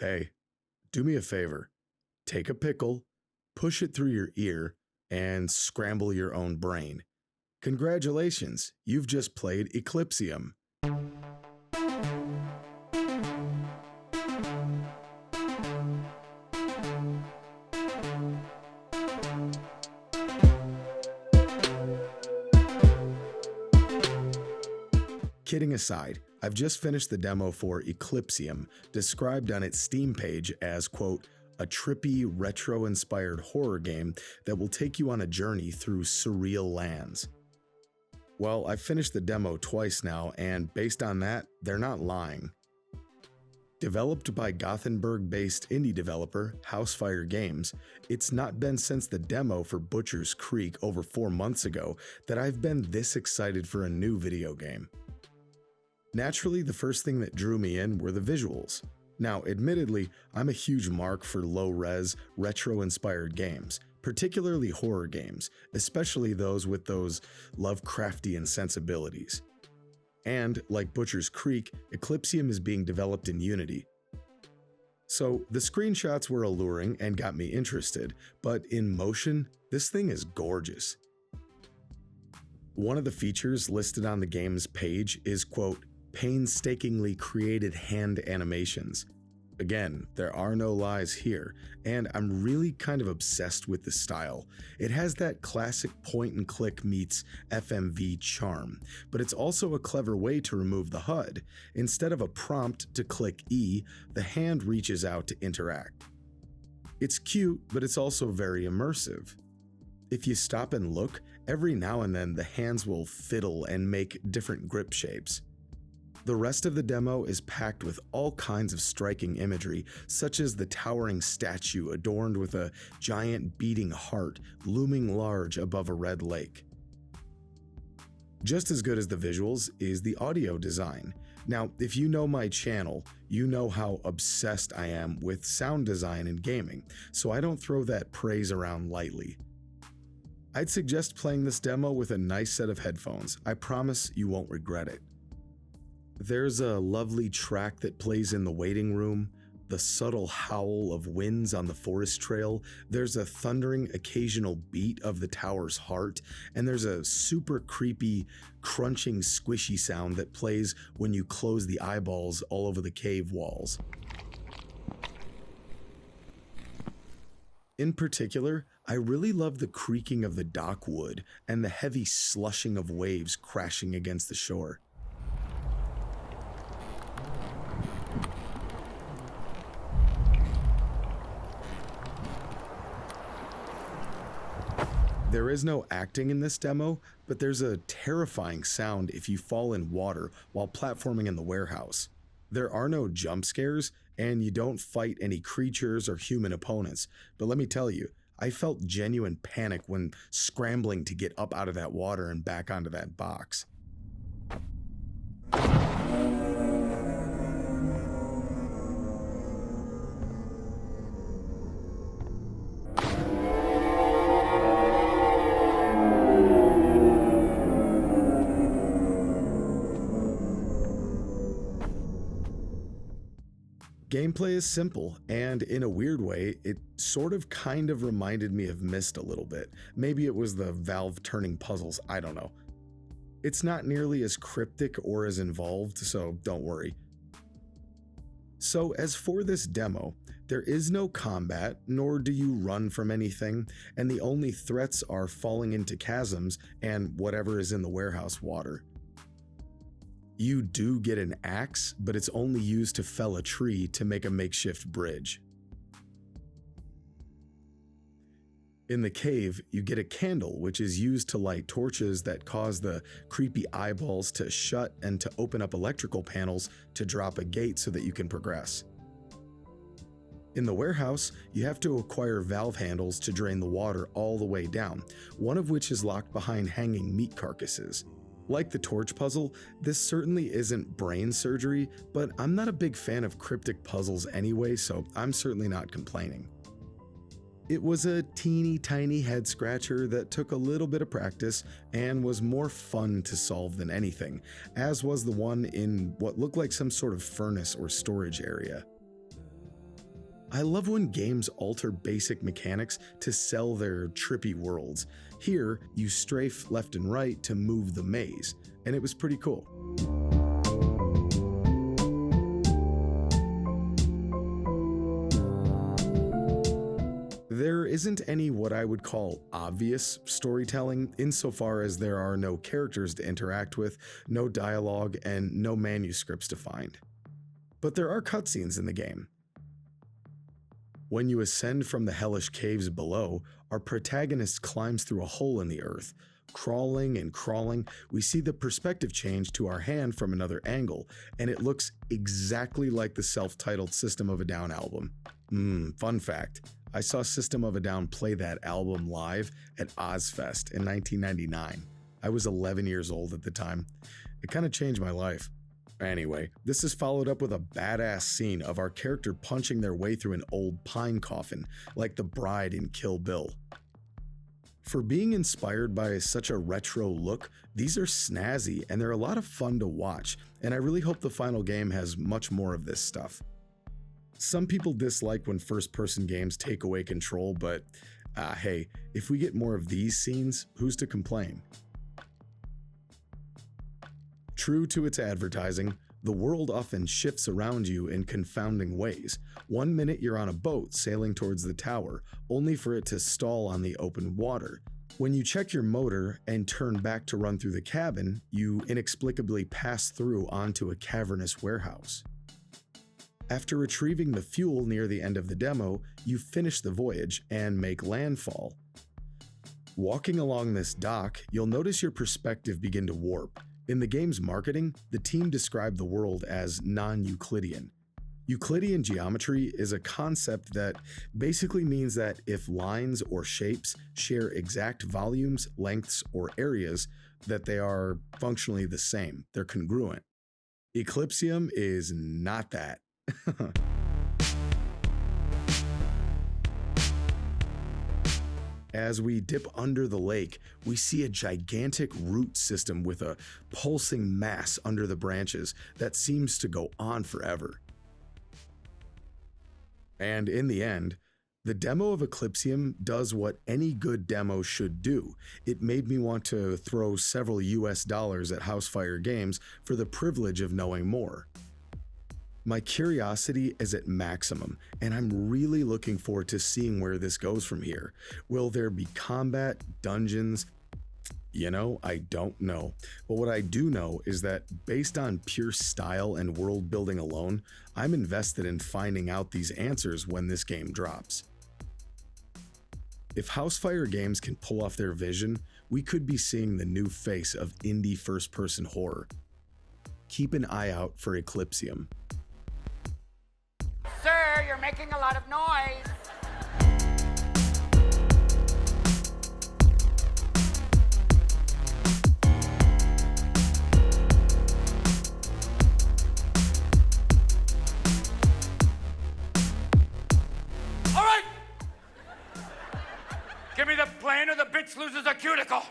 Hey, do me a favor. Take a pickle, push it through your ear, and scramble your own brain. Congratulations, you've just played Eclipsium. Kidding aside, I've just finished the demo for Eclipsium, described on its Steam page as, quote, a trippy, retro-inspired horror game that will take you on a journey through surreal lands. Well, I've finished the demo twice now, and based on that, they're not lying. Developed by Gothenburg-based indie developer Housefire Games, it's not been since the demo for Butcher's Creek over 4 months ago that I've been this excited for a new video game. Naturally, the first thing that drew me in were the visuals. Now, admittedly, I'm a huge mark for low-res, retro-inspired games, particularly horror games, especially those with those Lovecraftian sensibilities. And, like Butcher's Creek, Eclipsium is being developed in Unity. So, the screenshots were alluring and got me interested, but in motion, this thing is gorgeous. One of the features listed on the game's page is, quote, painstakingly created hand animations. Again, there are no lies here, and I'm really kind of obsessed with the style. It has that classic point-and-click meets FMV charm, but it's also a clever way to remove the HUD. Instead of a prompt to click E, the hand reaches out to interact. It's cute, but it's also very immersive. If you stop and look, every now and then the hands will fiddle and make different grip shapes. The rest of the demo is packed with all kinds of striking imagery, such as the towering statue adorned with a giant beating heart looming large above a red lake. Just as good as the visuals is the audio design. Now, if you know my channel, you know how obsessed I am with sound design and gaming, so I don't throw that praise around lightly. I'd suggest playing this demo with a nice set of headphones. I promise you won't regret it. There's a lovely track that plays in the waiting room, the subtle howl of winds on the forest trail, there's a thundering occasional beat of the tower's heart, and there's a super creepy, crunching, squishy sound that plays when you close the eyeballs all over the cave walls. In particular, I really love the creaking of the dock wood and the heavy slushing of waves crashing against the shore. There is no acting in this demo, but there's a terrifying sound if you fall in water while platforming in the warehouse. There are no jump scares, and you don't fight any creatures or human opponents, but let me tell you, I felt genuine panic when scrambling to get up out of that water and back onto that box. Gameplay is simple, and in a weird way, it sort of kind of reminded me of Myst a little bit. Maybe it was the Valve turning puzzles, I don't know. It's not nearly as cryptic or as involved, so don't worry. So as for this demo, there is no combat, nor do you run from anything, and the only threats are falling into chasms and whatever is in the warehouse water. You do get an axe, but it's only used to fell a tree to make a makeshift bridge. In the cave, you get a candle, which is used to light torches that cause the creepy eyeballs to shut and to open up electrical panels to drop a gate so that you can progress. In the warehouse, you have to acquire valve handles to drain the water all the way down, one of which is locked behind hanging meat carcasses. Like the torch puzzle, this certainly isn't brain surgery, but I'm not a big fan of cryptic puzzles anyway, so I'm certainly not complaining. It was a teeny tiny head scratcher that took a little bit of practice and was more fun to solve than anything, as was the one in what looked like some sort of furnace or storage area. I love when games alter basic mechanics to sell their trippy worlds. Here, you strafe left and right to move the maze, and it was pretty cool. There isn't any what I would call obvious storytelling, insofar as there are no characters to interact with, no dialogue, and no manuscripts to find. But there are cutscenes in the game. When you ascend from the hellish caves below, our protagonist climbs through a hole in the earth. Crawling and crawling, we see the perspective change to our hand from another angle, and it looks exactly like the self-titled System of a Down album. Fun fact. I saw System of a Down play that album live at Ozfest in 1999. I was 11 years old at the time. It kind of changed my life. Anyway, this is followed up with a badass scene of our character punching their way through an old pine coffin, like the bride in Kill Bill. For being inspired by such a retro look, these are snazzy and they're a lot of fun to watch, and I really hope the final game has much more of this stuff. Some people dislike when first-person games take away control, but hey, if we get more of these scenes, who's to complain? True to its advertising, the world often shifts around you in confounding ways. 1 minute you're on a boat sailing towards the tower, only for it to stall on the open water. When you check your motor and turn back to run through the cabin, you inexplicably pass through onto a cavernous warehouse. After retrieving the fuel near the end of the demo, you finish the voyage and make landfall. Walking along this dock, you'll notice your perspective begin to warp. In the game's marketing, the team described the world as non-Euclidean. Euclidean geometry is a concept that basically means that if lines or shapes share exact volumes, lengths, or areas, that they are functionally the same. They're congruent. Eclipsium is not that. As we dip under the lake, we see a gigantic root system with a pulsing mass under the branches that seems to go on forever. And in the end, the demo of Eclipsium does what any good demo should do. It made me want to throw several US dollars at Housefire Games for the privilege of knowing more. My curiosity is at maximum, and I'm really looking forward to seeing where this goes from here. Will there be combat, dungeons? I don't know. But what I do know is that based on pure style and world building alone, I'm invested in finding out these answers when this game drops. If Housefire Games can pull off their vision, we could be seeing the new face of indie first-person horror. Keep an eye out for Eclipsium. Sir, you're making a lot of noise. All right. Give me the plane or the bitch loses a cuticle.